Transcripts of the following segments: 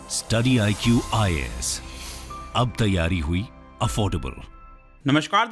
Study IQ IAS, अब तैयारी हुई अफोर्डेबल। नमस्कार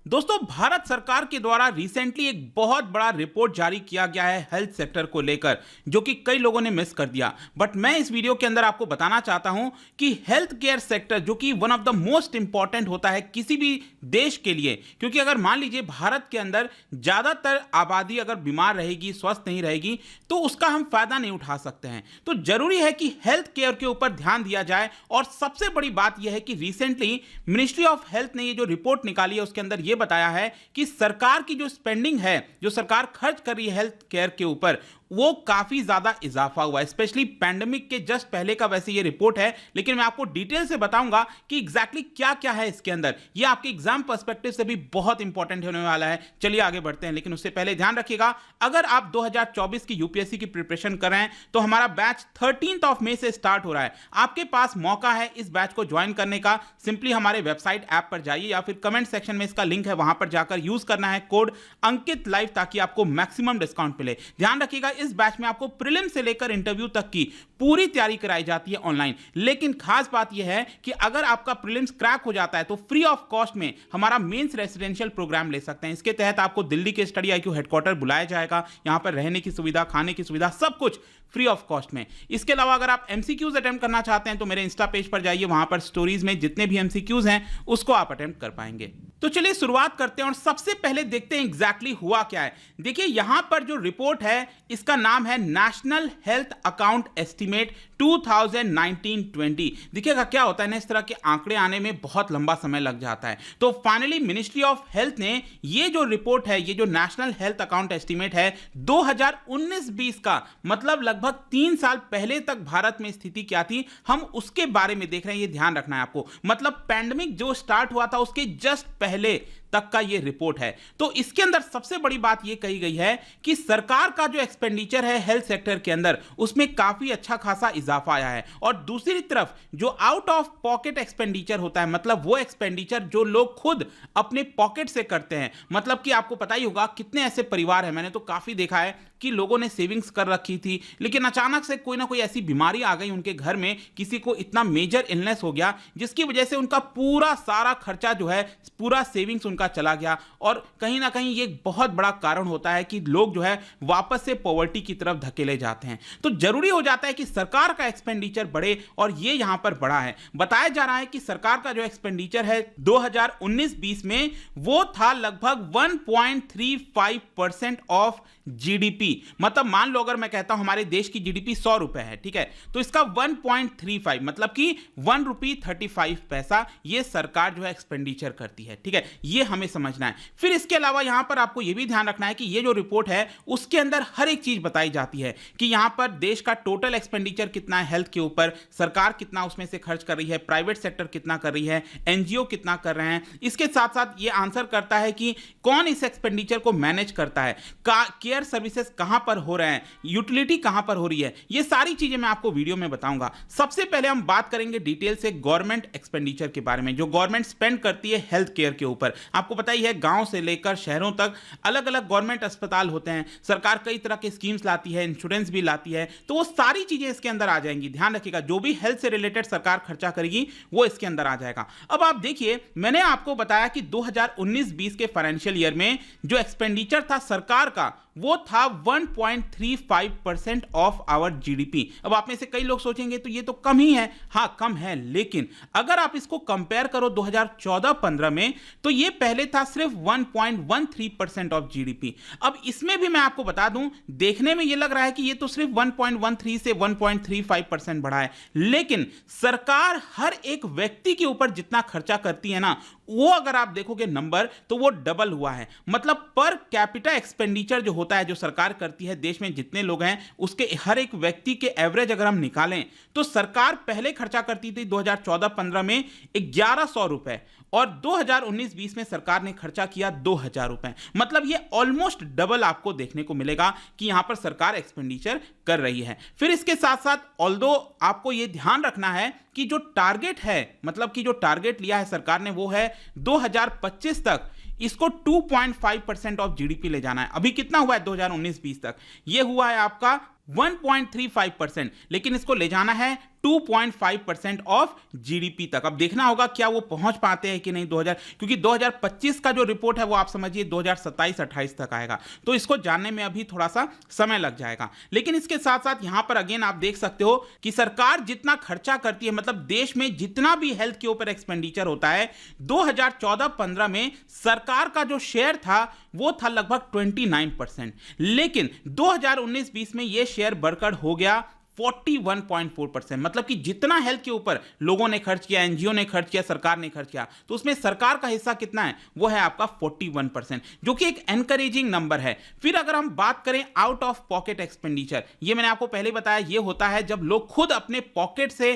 दोस्तों, भारत सरकार के द्वारा रिसेंटली एक बहुत बड़ा रिपोर्ट जारी किया गया है हेल्थ सेक्टर को लेकर, जो कि कई लोगों ने मिस कर दिया। बट मैं इस वीडियो के अंदर आपको बताना चाहता हूं कि हेल्थ केयर सेक्टर, जो कि one of the most important होता है किसी भी देश के लिए, क्योंकि अगर मान लीजिए भारत के अंदर ज्यादातर आबादी अगर बीमार रहेगी, स्वस्थ नहीं रहेगी, तो उसका हम फायदा नहीं उठा सकते हैं। तो जरूरी है कि हेल्थ केयर के ऊपर ध्यान दिया जाए। और सबसे बड़ी बात यह है कि रिसेंटली मिनिस्ट्री ऑफ हेल्थ ने ये जो रिपोर्ट निकाली है, उसके अंदर यह बताया है कि सरकार की जो स्पेंडिंग है, जो सरकार खर्च कर रही है हेल्थ केयर के ऊपर, वो काफी ज्यादा इजाफा हुआ है, स्पेशली पैंडेमिक के जस्ट पहले का वैसे ये रिपोर्ट है। लेकिन मैं आपको डिटेल से बताऊंगा कि एग्जैक्टली क्या क्या है इसके अंदर। ये आपके एग्जाम पर्सपेक्टिव से भी बहुत इंपॉर्टेंट होने वाला है। चलिए आगे बढ़ते हैं, लेकिन उससे पहले ध्यान रखिएगा, अगर आप 2024 की यूपीएससी की प्रिपरेशन कर रहे हैं तो हमारा बैच 13 मई से स्टार्ट हो रहा है। आपके पास मौका है इस बैच को ज्वाइन करने का। सिंपली हमारे वेबसाइट ऐप पर जाइए या फिर कमेंट सेक्शन में इसका लिंक है, वहां पर जाकर यूज करना है कोड अंकित लाइव, ताकि आपको मैक्सिमम डिस्काउंट मिले। ध्यान रखिएगा, इस बैच में आपको प्रीलिम से लेकर इंटरव्यू तक की पूरी तैयारी कराई जाती है ऑनलाइन। लेकिन खास बात यह है कि अगर आपका प्रीलिम्स क्रैक हो जाता है तो फ्री ऑफ कॉस्ट में हमारा मेंस रेसिडेंशियल प्रोग्राम ले सकते हैं। इसके तहत आपको दिल्ली के स्टडी IQ हेडक्वार्टर बुलाया जाएगा। यहां पर रहने की सुविधा, खाने की सुविधा, सब कुछ फ्री ऑफ कॉस्ट में। इसके अलावा अगर आप MCQs अटेम्प्ट करना चाहते हैं तो मेरे इंस्टा पेज पर जाइए, वहां पर स्टोरीज में जितने भी MCQs हैं उसको आप अटेम्प्ट कर पाएंगे। तो चलिए शुरुआत करते हैं और सबसे पहले देखते हैं एग्जैक्टली हुआ क्या है। देखिए यहां पर जो रिपोर्ट है, इसका नाम है नेशनल हेल्थ अकाउंट एस्टीमेट 2019-20। देखिएगा क्या होता है ना, इस तरह के आंकड़े आने में बहुत लंबा समय लग जाता है। तो फाइनली मिनिस्ट्री ऑफ हेल्थ ने ये जो रिपोर्ट है, ये जो नेशनल हेल्थ अकाउंट एस्टीमेट है 2019-20 का, मतलब लगभग 3 साल पहले तक भारत में स्थिति क्या थी, हम उसके बारे में देख रहे हैं। ये ध्यान रखना है आपको, मतलब पैंडेमिक जो स्टार्ट हुआ था उसके जस्ट पहले तक का ये रिपोर्ट है। तो इसके अंदर सबसे बड़ी बात ये कही गई है कि सरकार का जो एक्सपेंडिचर है हेल्थ सेक्टर के अंदर, उसमें काफी अच्छा खासा इजाफा आया है। और दूसरी तरफ जो आउट ऑफ पॉकेट एक्सपेंडिचर होता है, मतलब वो एक्सपेंडिचर जो लोग खुद अपने पॉकेट से करते हैं, मतलब कि आपको पता ही होगा कितने ऐसे परिवार हैं, मैंने तो काफी देखा है कि लोगों ने सेविंग्स कर रखी थी, लेकिन अचानक से कोई ना कोई ऐसी बीमारी आ गई उनके घर में, किसी को इतना मेजर इलनेस हो गया जिसकी वजह से उनका पूरा सारा खर्चा जो है, पूरा सेविंग्स उनका चला गया। और कहीं ना कहीं ये बहुत बड़ा कारण होता है कि लोग जो है वापस से पॉवर्टी की तरफ धकेले जाते हैं। तो जरूरी हो जाता है कि सरकार का एक्सपेंडिचर बढ़े, और ये यहां पर बढ़ा है। बताया जा रहा है कि सरकार का जो एक्सपेंडिचर है 2019-20 में वो था लगभग 1.35% ऑफ GDP। मतलब मान लो अगर मैं कहता हूं हमारे देश की GDP 100 रुपए है, ठीक है, तो इसका 1.35 मतलब कि 1 रुपी 35 पैसा ये सरकार जो है एक्सपेंडिचर करती है, ठीक है, ये हमें समझना है। फिर इसके अलावा यहां पर आपको यह भी ध्यान रखना है कि ये जो रिपोर्ट है उसके अंदर हर एक चीज बताई जाती है कि यहां पर देश का टोटल एक्सपेंडिचर कितना है हेल्थ के ऊपर, सरकार कितना उसमें से खर्च कर रही है, प्राइवेट सेक्टर कितना कर रही है, NGO कितना कर रहे हैं। इसके साथ साथ ये आंसर करता है कि कौन इस एक्सपेंडिचर को मैनेज करता है, केयर सर्विसेज कहां पर हो रहे हैं, यूटिलिटी कहां पर हो रही है। ये सारी चीजें मैं आपको वीडियो में बताऊंगा। सबसे पहले हम बात करेंगे डिटेल से गवर्नमेंट एक्सपेंडिचर के बारे में, जो गवर्नमेंट स्पेंड करती है हेल्थ केयर के ऊपर। आपको पता ही है गांव से लेकर शहरों तक अलग अलग गवर्नमेंट अस्पताल होते हैं, सरकार कई तरह के स्कीम्स लाती है, इंश्योरेंस भी लाती है, तो वो सारी चीजें इसके अंदर आ जाएंगी। ध्यान रखिएगा, जो भी हेल्थ से रिलेटेड सरकार खर्चा करेगी वो इसके अंदर आ जाएगा। अब आप देखिए, मैंने आपको बताया कि 2019-20 के फाइनेंशियल ईयर में जो एक्सपेंडिचर था सरकार का वो था 1.35% ऑफ आवर GDP। अब आप में से कई लोग सोचेंगे तो ये तो कम ही है। हाँ कम है, लेकिन अगर आप इसको कंपेयर करो 2014-15 में, तो ये पहले था सिर्फ 1.13% ऑफ GDP। अब इसमें भी मैं आपको बता दूं, देखने में ये लग रहा है कि ये तो सिर्फ 1.13 से 1.35% बढ़ा है, लेकिन सरकार हर एक व्यक्ति के ऊपर जितना खर्चा करती है ना, वो अगर आप देखोगे नंबर तो वो डबल हुआ है। मतलब पर कैपिटा एक्सपेंडिचर जो होता है, जो सरकार करती है देश में जितने लोग हैं उसके हर एक व्यक्ति के एवरेज अगर हम निकालें तो सरकार पहले खर्चा करती थी 2014-15 में 1100 रुपए, और 2019-20 में सरकार ने खर्चा किया 2000 रुपए। मतलब ये ऑलमोस्ट डबल आपको देखने को मिलेगा कि यहां पर सरकार एक्सपेंडिचर कर रही है। फिर इसके साथ साथ ऑल्दो आपको ये ध्यान रखना है कि जो टारगेट है, मतलब कि जो टारगेट लिया है सरकार ने, वो है 2025 तक इसको 2.5% ऑफ GDP ले जाना है। अभी कितना हुआ है 2019-20 तक? ये हुआ है आपका 1.35%, लेकिन इसको ले जाना है 2.5% ऑफ जीडीपी तक। अब देखना होगा क्या वो पहुंच पाते हैं कि नहीं 2000, क्योंकि 2025 का जो रिपोर्ट है वो आप समझिए 2027-28 तक आएगा, तो इसको जानने में अभी थोड़ा सा समय लग जाएगा। लेकिन इसके साथ साथ यहां पर अगेन आप देख सकते हो कि सरकार जितना खर्चा करती है, मतलब देश में जितना भी हेल्थ के ऊपर एक्सपेंडिचर होता है, 2014-15 में सरकार का जो शेयर था वो था लगभग 29%, लेकिन 2019-20 में यह शेयर बढ़कर हो गया 41.4%। मतलब कि जितना हेल्थ के ऊपर लोगों ने खर्च किया, एनजीओ ने खर्च किया, सरकार ने खर्च किया, तो उसमें सरकार का हिस्सा कितना है, वो है आपका 41%, जो कि एक एनकरेजिंग नंबर है। फिर अगर हम बात करें आउट ऑफ पॉकेट एक्सपेंडिचर, ये मैंने आपको पहले बताया, ये होता है जब लोग खुद अपने पॉकेट से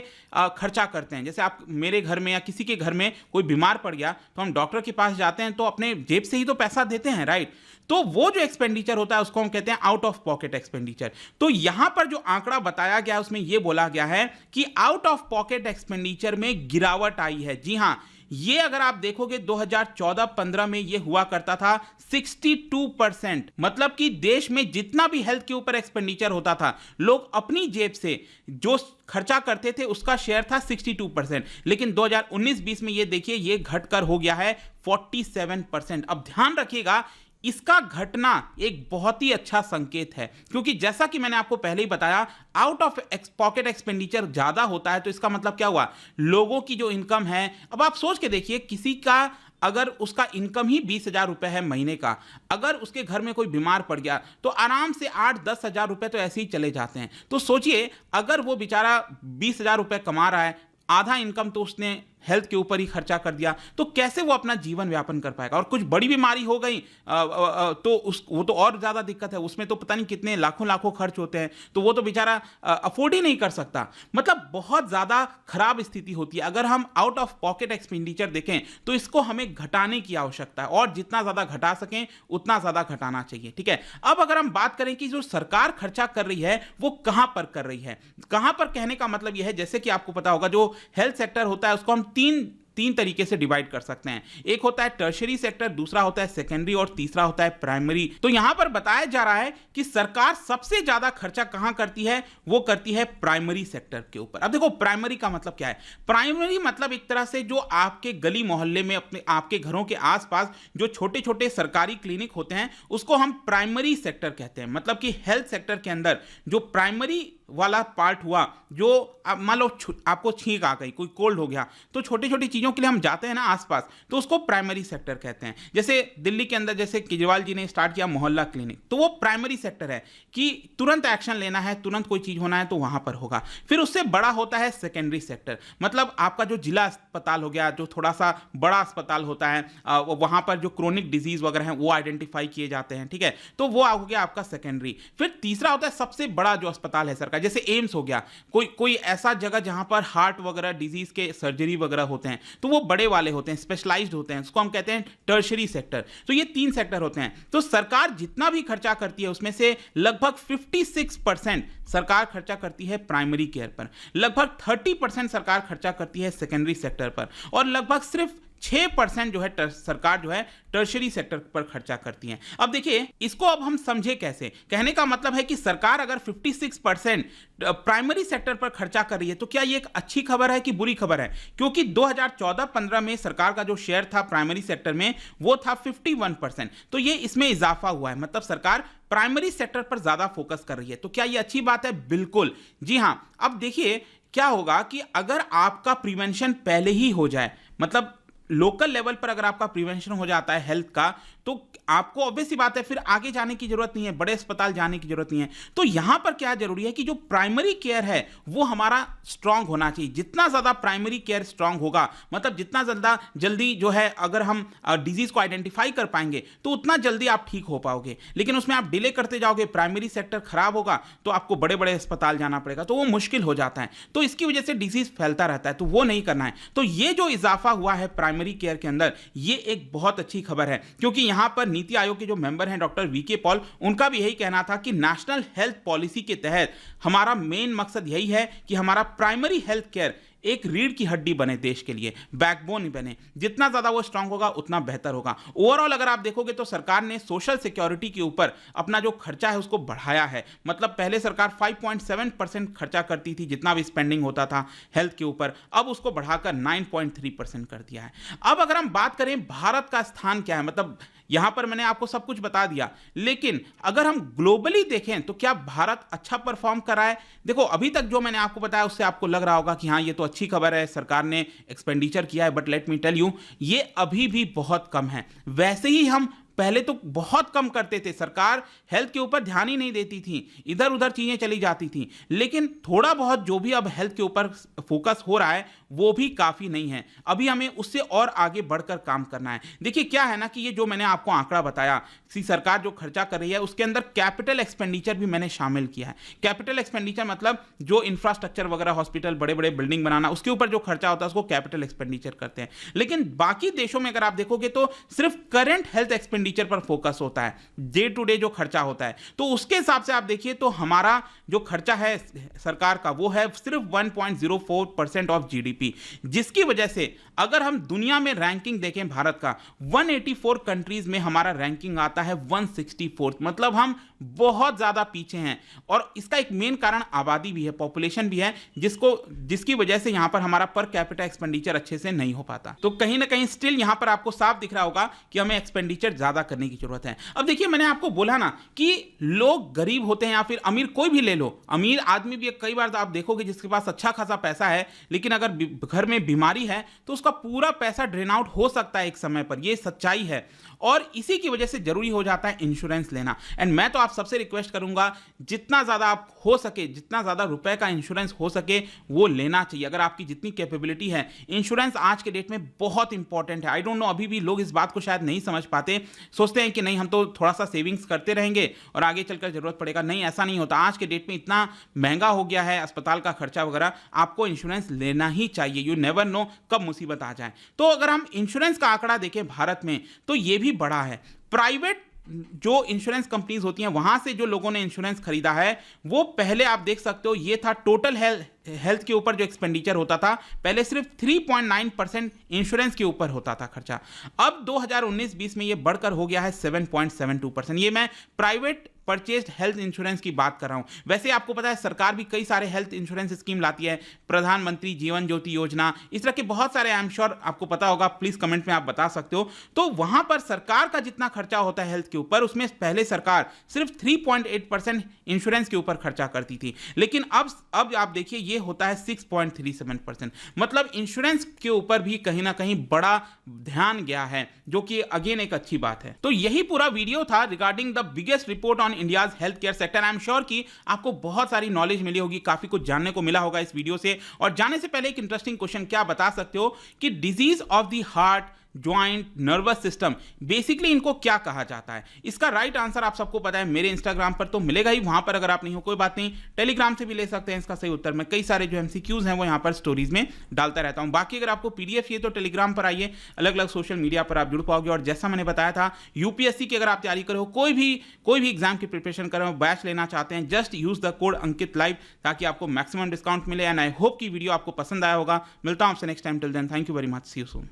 खर्चा करते हैं। जैसे आप मेरे घर में या किसी के घर में कोई बीमार पड़ गया तो हम डॉक्टर के पास जाते हैं तो अपने जेब से ही तो पैसा देते हैं, राइट? तो वो जो एक्सपेंडिचर होता है उसको हम कहते हैं आउट ऑफ पॉकेट एक्सपेंडिचर। तो यहां पर जो आंकड़ा बताया गया है उसमें यह बोला गया है कि आउट ऑफ पॉकेट एक्सपेंडिचर में गिरावट आई है। जी हां, ये अगर आप देखोगे 2014-15 में ये हुआ करता था 62%। मतलब कि देश में जितना भी हेल्थ के ऊपर एक्सपेंडिचर होता था, लोग अपनी जेब से जो खर्चा करते थे उसका शेयर था 62%, लेकिन 2019-20 में ये देखिए ये घटकर हो गया है 47%। अब ध्यान रखिएगा, इसका घटना एक बहुत ही अच्छा संकेत है, क्योंकि जैसा कि मैंने आपको पहले ही बताया, आउट ऑफ पॉकेट एक्सपेंडिचर ज्यादा होता है, तो इसका मतलब क्या हुआ, लोगों की जो इनकम है, अब आप सोच के देखिए, किसी का अगर उसका इनकम ही 20,000 रुपए है महीने का, अगर उसके घर में कोई बीमार पड़ गया तो आराम से 8-10 हजार रुपए तो ऐसे ही चले जाते हैं। तो सोचिए, अगर वो बेचारा 20,000 रुपए कमा रहा है, आधा इनकम तो उसने हेल्थ के ऊपर ही खर्चा कर दिया, तो कैसे वो अपना जीवन व्यापन कर पाएगा? और कुछ बड़ी बीमारी हो गई तो वो तो और ज्यादा दिक्कत है, उसमें तो पता नहीं कितने लाखों खर्च होते हैं, तो वो तो बेचारा अफोर्ड ही नहीं कर सकता। मतलब बहुत ज्यादा खराब स्थिति होती है। अगर हम आउट ऑफ पॉकेट एक्सपेंडिचर देखें तो इसको हमें घटाने की आवश्यकता है, और जितना ज्यादा घटा सकें उतना ज्यादा घटाना चाहिए, ठीक है? अब अगर हम बात करें कि जो सरकार खर्चा कर रही है वो कहां पर कर रही है, कहां पर कहने का मतलब यह है, जैसे कि आपको पता होगा जो हेल्थ सेक्टर होता है उसको हम तीन तरीके से डिवाइड कर सकते हैं। एक होता है टर्शियरी सेक्टर, दूसरा होता है सेकेंडरी, और तीसरा होता है प्राइमरी। तो यहां पर बताया जा रहा है कि सरकार सबसे ज्यादा खर्चा कहां करती है, वो करती है प्राइमरी सेक्टर के ऊपर। अब देखो, प्राइमरी का मतलब क्या है? प्राइमरी मतलब एक तरह से जो आपके गली मोहल्ले में, अपने आपके घरों के आसपास जो छोटे छोटे सरकारी क्लिनिक होते हैं उसको हम प्राइमरी सेक्टर कहते हैं। मतलब कि हेल्थ सेक्टर के अंदर जो प्राइमरी वाला पार्ट हुआ, जो मान लो आपको छींक आ गई, कोई कोल्ड हो गया, तो छोटी छोटी चीजों के लिए हम जाते हैं ना आसपास, तो उसको प्राइमरी सेक्टर कहते हैं। जैसे दिल्ली के अंदर जैसे केजरीवाल जी ने स्टार्ट किया मोहल्ला क्लिनिक, तो वो प्राइमरी सेक्टर है कि तुरंत एक्शन लेना है, तुरंत कोई चीज होना है तो वहां पर होगा। फिर उससे बड़ा होता है सेकेंडरी सेक्टर, मतलब आपका जो जिला अस्पताल हो गया, जो थोड़ा सा बड़ा अस्पताल होता है, वहां पर जो क्रोनिक डिजीज वगैरह हैं वो आइडेंटिफाई किए जाते हैं, ठीक है? तो वो हो गया आपका सेकेंडरी। फिर तीसरा होता है सबसे बड़ा जो अस्पताल है सरकार, जैसे एम्स हो गया, कोई ऐसा जगह जहां पर हार्ट वगैरह डिजीज के सर्जरी वगैरह होते हैं, तो वो बड़े वाले होते हैं, स्पेशलाइज्ड होते हैं, उसको हम कहते हैं टर्शियरी सेक्टर। तो ये 3 सेक्टर होते हैं। तो सरकार जितना भी खर्चा करती है उसमें से लगभग 56% सरकार खर्चा करती है प्राइमरी केयर पर, लगभग 30% सरकार खर्चा करती है सेकेंडरी सेक्टर पर, और लगभग सिर्फ 6% जो है सरकार जो है टर्शियरी सेक्टर पर खर्चा करती है। अब देखिए, इसको अब हम समझे कैसे? कहने का मतलब है कि सरकार अगर 56% प्राइमरी सेक्टर पर खर्चा कर रही है तो क्या ये एक अच्छी खबर है कि बुरी खबर है? क्योंकि 2014-15 में सरकार का जो शेयर था प्राइमरी सेक्टर में वो था 51%, तो ये इसमें इजाफा हुआ है, मतलब सरकार प्राइमरी सेक्टर पर ज्यादा फोकस कर रही है। तो क्या ये अच्छी बात है? बिल्कुल, जी हां। अब देखिए क्या होगा कि अगर आपका प्रिवेंशन पहले ही हो जाए, मतलब लोकल लेवल पर अगर आपका प्रिवेंशन हो जाता है हेल्थ का, तो आपको ऑब्वियस सी बात है फिर आगे जाने की जरूरत नहीं है, बड़े अस्पताल जाने की जरूरत नहीं है। तो यहां पर क्या जरूरी है कि जो प्राइमरी केयर है वो हमारा स्ट्रांग होना चाहिए। जितना ज्यादा प्राइमरी केयर स्ट्रांग होगा, मतलब जितना ज्यादा जल्दी जो है अगर हम डिजीज को आइडेंटिफाई कर पाएंगे तो उतना जल्दी आप ठीक हो पाओगे। लेकिन उसमें आप डिले करते जाओगे, प्राइमरी सेक्टर खराब होगा तो आपको बड़े बड़े अस्पताल जाना पड़ेगा, तो वो मुश्किल हो जाता है। तो इसकी वजह से डिजीज फैलता रहता है, तो वो नहीं करना है। तो ये जो इजाफा हुआ है प्राइमरी केयर के अंदर, ये एक बहुत अच्छी खबर है, क्योंकि यहां पर नीति आयोग के जो मेंबर हैं डॉक्टर वीके पॉल, उनका भी यही कहना था कि नेशनल हेल्थ पॉलिसी के तहत हमारा मेन मकसद यही है कि हमारा प्राइमरी हेल्थ केयर एक रीढ़ की हड्डी बने देश के लिए, बैकबोन बने। जितना ज्यादा वो स्ट्रांग होगा उतना बेहतर होगा। ओवरऑल अगर आप देखोगे तो सरकार ने सोशल सिक्योरिटी के ऊपर अपना जो खर्चा है उसको बढ़ाया है। मतलब पहले सरकार 5.7% खर्चा करती थी, जितना भी स्पेंडिंग होता था हेल्थ के ऊपर, अब उसको बढ़ाकर 9.3% कर दिया है। अब अगर हम बात करें भारत का स्थान क्या है, मतलब यहां पर मैंने आपको सब कुछ बता दिया, लेकिन अगर हम ग्लोबली देखें तो क्या भारत अच्छा परफॉर्म कर रहा है? देखो अभी तक जो मैंने आपको बताया उससे आपको लग रहा होगा कि हाँ ये तो अच्छी खबर है, सरकार ने एक्सपेंडिचर किया है, but let me tell you ये अभी भी बहुत कम है। वैसे ही हम पहले तो बहुत कम करते थे, सरकार हेल्थ के ऊपर ध्यान ही नहीं देती थी, इधर उधर चीजें चली जाती थी, लेकिन थोड़ा बहुत जो भी अब हेल्थ के ऊपर फोकस हो रहा है वो भी काफी नहीं है। अभी हमें उससे और आगे बढ़कर काम करना है। देखिए क्या है ना कि ये जो मैंने आपको आंकड़ा बताया कि सरकार जो खर्चा कर रही है उसके अंदर कैपिटल एक्सपेंडिचर भी मैंने शामिल किया है। कैपिटल एक्सपेंडिचर मतलब जो इंफ्रास्ट्रक्चर वगैरह, हॉस्पिटल, बड़े बड़े बिल्डिंग बनाना, उसके ऊपर जो खर्चा होता है उसको कैपिटल एक्सपेंडिचर करते हैं। लेकिन बाकी देशों में अगर आप देखोगे तो सिर्फ करंट हेल्थ एक्सपेंडिचर पर फोकस होता है, डे टू डे जो खर्चा होता है। तो उसके हिसाब से आप देखिए तो हमारा जो खर्चा है सरकार का वो है सिर्फ 1.04% ऑफ जीडीपी, जिसकी वजह से अगर हम दुनिया में रैंकिंग देखें भारत का 184 कंट्रीज में हमारा रैंकिंग आता है 164, मतलब हम बहुत ज्यादा पीछे हैं। और इसका एक मेन कारण आबादी भी है, पॉपुलेशन भी है, जिसकी वजह से यहां पर हमारा पर कैपिटा एक्सपेंडिचर अच्छे से नहीं हो पाता। तो कहीं ना कहीं स्टिल यहां पर आपको साफ दिख रहा होगा कि हमें एक्सपेंडिचर ज्यादा करने की जरूरत है। अब देखिए मैंने आपको बोला ना कि लोग गरीब होते हैं या फिर अमीर, कोई भी ले लो, अमीर आदमी भी कई बार आप देखोगे जिसके पास अच्छा खासा पैसा है, लेकिन अगर घर में बीमारी है तो उसका पूरा पैसा ड्रेन आउट हो सकता है एक समय पर, यह सच्चाई है। और इसी की वजह से जरूरी हो जाता है इंश्योरेंस लेना। एंड मैं तो आप सबसे रिक्वेस्ट करूंगा जितना ज्यादा आप हो सके, जितना ज्यादा रुपए का इंश्योरेंस हो सके वो लेना चाहिए। अगर आपकी जितनी कैपेबिलिटी है, इंश्योरेंस आज के डेट में बहुत इंपॉर्टेंट है। आई डोंट नो, अभी भी लोग इस बात को शायद नहीं समझ पाते, सोचते हैं कि नहीं हम तो थोड़ा सा सेविंग्स करते रहेंगे और आगे चलकर जरूरत पड़ेगा। नहीं, ऐसा नहीं होता। आज के डेट में इतना महंगा हो गया है अस्पताल का खर्चा वगैरह, आपको इंश्योरेंस लेना ही चाहिए। यू नेवर नो कब मुसीबत आ जाए। तो अगर हम इंश्योरेंस का आंकड़ा देखें भारत में तो यह भी बड़ा है। प्राइवेट जो इंश्योरेंस कंपनीज होती हैं वहां से जो लोगों ने इंश्योरेंस खरीदा है वो पहले आप देख सकते हो ये था टोटल हेल्थ के ऊपर जो एक्सपेंडिचर होता था, पहले सिर्फ 3.9% इंश्योरेंस के ऊपर होता था खर्चा। अब 2019-20 में ये बढ़कर हो गया है 7.72%। ये मैं प्राइवेट परचेज्ड हेल्थ इंश्योरेंस की बात कर रहा हूं। वैसे आपको पता है सरकार भी कई सारे हेल्थ इंश्योरेंस स्कीम लाती है, प्रधानमंत्री जीवन ज्योति योजना, इस तरह के बहुत सारे, आई एम श्योर आपको पता होगा, प्लीज कमेंट में आप बता सकते हो। तो वहां पर सरकार का जितना खर्चा होता है हेल्थ के ऊपर, उसमें पहले सरकार सिर्फ 3.8% इंश्योरेंस के ऊपर खर्चा करती थी, लेकिन अब आप देखिए ये होता है 6.37%। मतलब इंश्योरेंस के ऊपर भी कहीं ना कहीं बड़ा ध्यान गया है, जो कि अगेन एक अच्छी बात है। तो यही पूरा वीडियो था regarding the biggest report on India's health care sector. I am sure कि आपको बहुत सारी नॉलेज मिली होगी, काफी कुछ जानने को मिला होगा इस वीडियो से। और जाने से पहले एक इंटरेस्टिंग क्वेश्चन, क्या बता सकते हो कि disease of the heart, joint, nervous system, basically इनको क्या कहा जाता है? इसका राइट आंसर आप सबको पता है, मेरे इंस्टाग्राम पर तो मिलेगा ही, वहां पर अगर आप नहीं हो कोई बात नहीं, टेलीग्राम से भी ले सकते हैं इसका सही उत्तर। मैं कई सारे जो एमसीक्यूज हैं वो यहां पर स्टोरीज में डालता रहता हूं। बाकी अगर आपको पीडीएफ चाहिए तो टेलीग्राम पर आइए, अलग अलग सोशल मीडिया पर आप जुड़ पाओगे। और जैसा मैंने बताया था, यूपीएससी की अगर आप तैयारी करो, कोई भी एग्जाम की प्रिपरेशन कर रहे हो, बैच लेना चाहते हैं, just use the code Ankit live ताकि आपको मैक्सिमम डिस्काउंट मिले। एंड आई होप कि वीडियो आपको पसंद आया होगा। मिलता हूं आपसे next time, till then thank you very much, see you soon.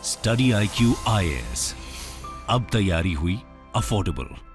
Study IQ IAS, अब तैयारी हुई अफोर्डेबल।